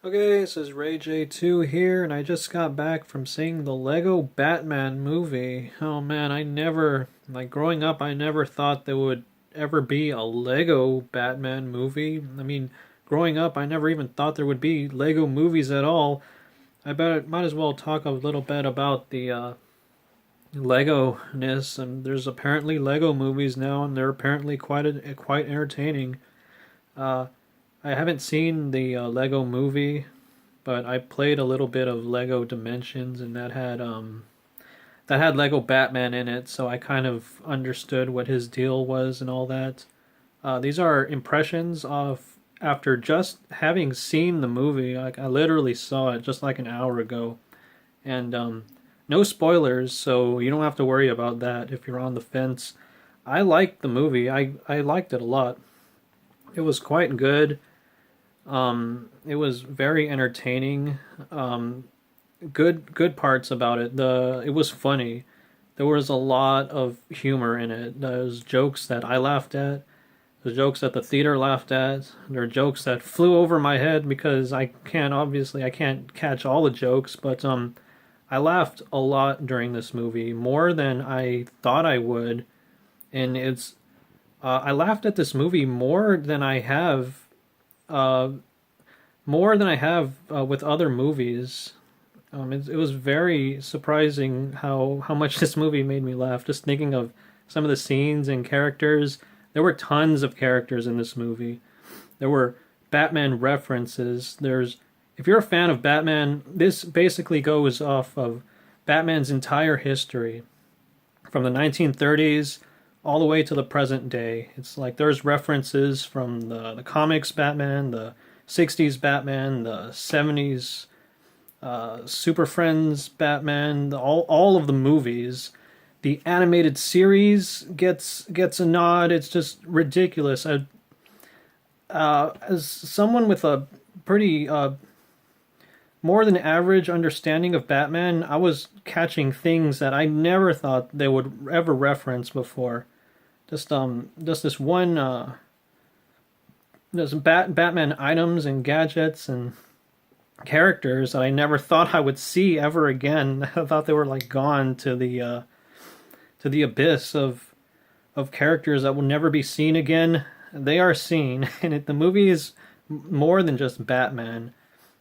Okay, this is Ray J2 here, and I just got back from seeing the Lego Batman movie. Oh man, growing up, I never thought there would ever be a Lego Batman movie. I mean, growing up, I never even thought there would be Lego movies at all. Might as well talk a little bit about the Lego-ness, and there's apparently Lego movies now, and they're apparently quite entertaining. Uh, I haven't seen the Lego movie, but I played a little bit of Lego Dimensions, and that had Lego Batman in it, so I kind of understood what his deal was and all that. These are impressions of after just having seen the movie. Like, I literally saw it just like an hour ago, and no spoilers, so you don't have to worry about that if you're on the fence. I liked the movie. I liked it a lot. It was quite good. It was very entertaining. Good parts about it. It was funny. There was a lot of humor in it. There's jokes that I laughed at. There's jokes that the theater laughed at. There are jokes that flew over my head because I can't catch all the jokes, but I laughed a lot during this movie, more than I thought I would, and I laughed at this movie uh, more than I have with other movies. It was very surprising how much this movie made me laugh. Just thinking of some of the scenes and characters. There were tons of characters in this movie. There were Batman references. If you're a fan of Batman, this basically goes off of Batman's entire history from the 1930s all the way to the present day. It's like there's references from the comics Batman, the 60s Batman, the 70s Super Friends Batman, all of the movies. The animated series gets a nod. It's just ridiculous. As someone with a pretty more than average understanding of Batman, I was catching things that I never thought they would ever reference before. Just this one there's Batman items and gadgets and characters that I never thought I would see ever again. I thought they were like gone to the abyss of characters that will never be seen again. They are seen, and the movie is more than just Batman.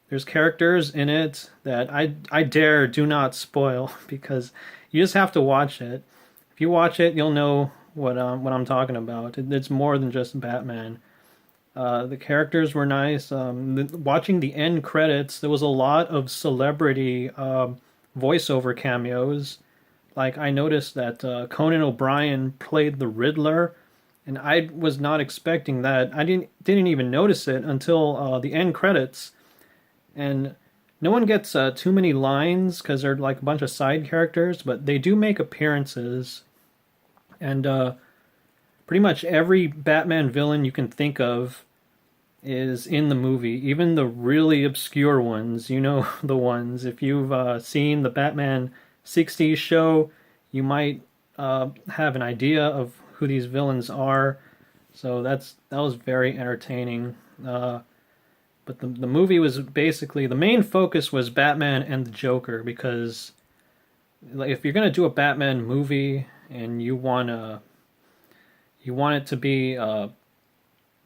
There's characters in it that I dare do not spoil because you just have to watch it. If you watch it, you'll know what I'm talking about. It's more than just Batman. The characters were nice. Watching the end credits, there was a lot of celebrity voiceover cameos. Like, I noticed that Conan O'Brien played the Riddler, and I was not expecting that. I didn't even notice it until the end credits. And no one gets too many lines because they're like a bunch of side characters, but they do make appearances. And pretty much every Batman villain you can think of is in the movie, even the really obscure ones. You know the ones. If you've seen the Batman 60s show, you might have an idea of who these villains are. So that was very entertaining. But the movie was basically, the main focus was Batman and the Joker, because like, if you're gonna do a Batman movie and you want it to be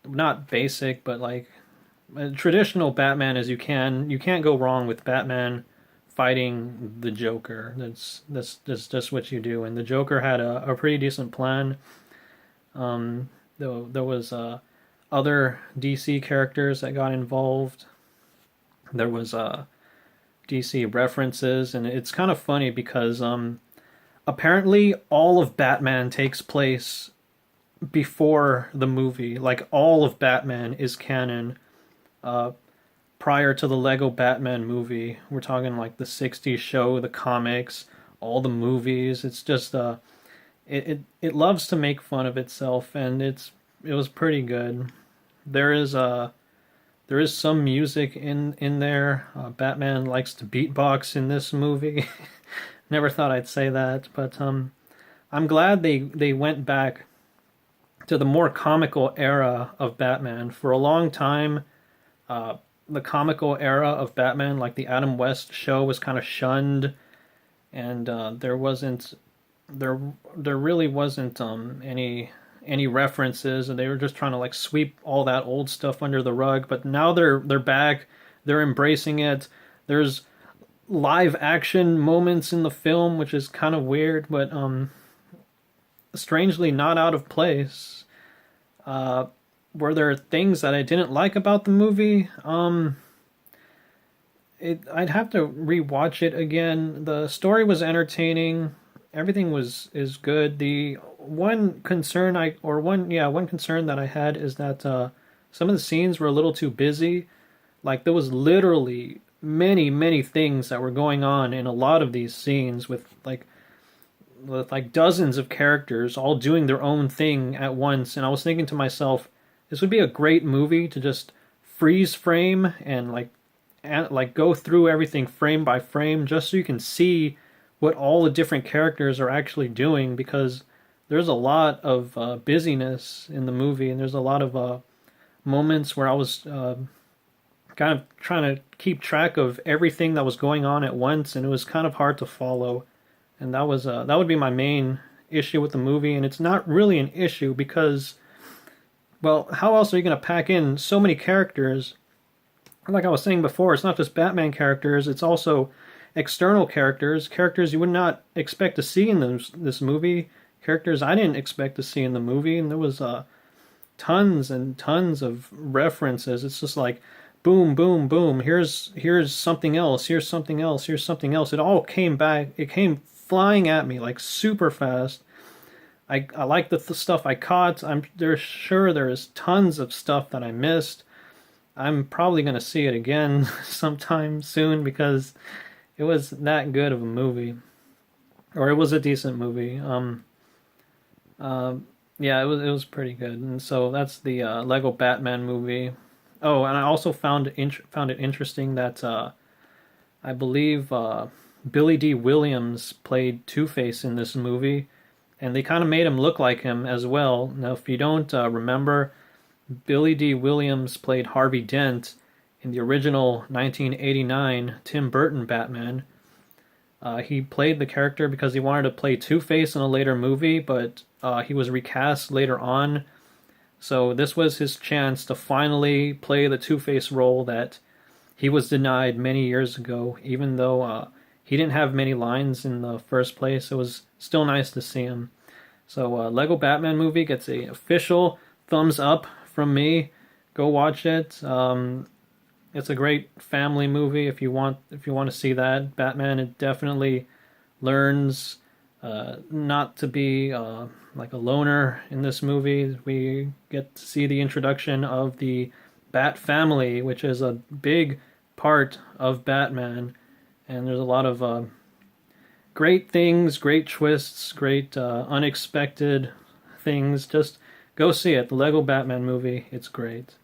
not basic, but like a traditional Batman as you can't go wrong with Batman fighting the Joker. That's just what you do. And the Joker had a pretty decent plan. Though there was other DC characters that got involved. There was DC references, and it's kind of funny because apparently all of Batman takes place before the movie. Like, all of Batman is canon prior to the Lego Batman movie. We're talking like the 60s show, the comics, all the movies. It's just it loves to make fun of itself, and it was pretty good. There is some music in there. Batman likes to beatbox in this movie. Never thought I'd say that, but I'm glad they went back to the more comical era of Batman. For a long time, the comical era of Batman, like the Adam West show, was kind of shunned, and there there really wasn't any references, and they were just trying to like sweep all that old stuff under the rug. But now they're back, they're embracing it. There's live action moments in the film, which is kind of weird, but strangely not out of place. Were there things that I didn't like about the movie? I'd have to rewatch it again. The story was entertaining. Everything is good. The one concern one concern that I had is that some of the scenes were a little too busy. Like there was literally many things that were going on in a lot of these scenes with like dozens of characters all doing their own thing at once. And I was thinking to myself, this would be a great movie to just freeze frame and like go through everything frame by frame just so you can see what all the different characters are actually doing, because there's a lot of busyness in the movie, and there's a lot of moments where I was kind of trying to keep track of everything that was going on at once, and it was kind of hard to follow. And that would be my main issue with the movie, and it's not really an issue because, well, how else are you going to pack in so many characters? Like I was saying before, it's not just Batman characters, it's also external characters you would not expect to see in this movie, characters I didn't expect to see in the movie, and there was tons and tons of references. It's just like boom, boom, boom. Here's something else. Here's something else. Here's something else. It all came back. It came flying at me like super fast. I like the stuff I caught. Sure there is tons of stuff that I missed. I'm probably gonna see it again sometime soon because it was that good of a movie, or it was a decent movie. Yeah, it was pretty good, and so that's the Lego Batman movie. Oh, and I also found it interesting that I believe Billy D. Williams played Two-Face in this movie, and they kind of made him look like him as well. Now, if you don't remember, Billy D. Williams played Harvey Dent in the original 1989 Tim Burton Batman. He played the character because he wanted to play Two-Face in a later movie, but he was recast later on. So this was his chance to finally play the Two-Face role that he was denied many years ago, even though he didn't have many lines in the first place. It was still nice to see him. So Lego Batman movie gets a official thumbs up from me. Go watch it. It's a great family movie if you want to see that. Batman, it definitely learns not to be like a loner in this movie. We get to see the introduction of the Bat family, which is a big part of Batman, and there's a lot of great things, great twists, great unexpected things. Just go see it. The Lego Batman movie. It's great.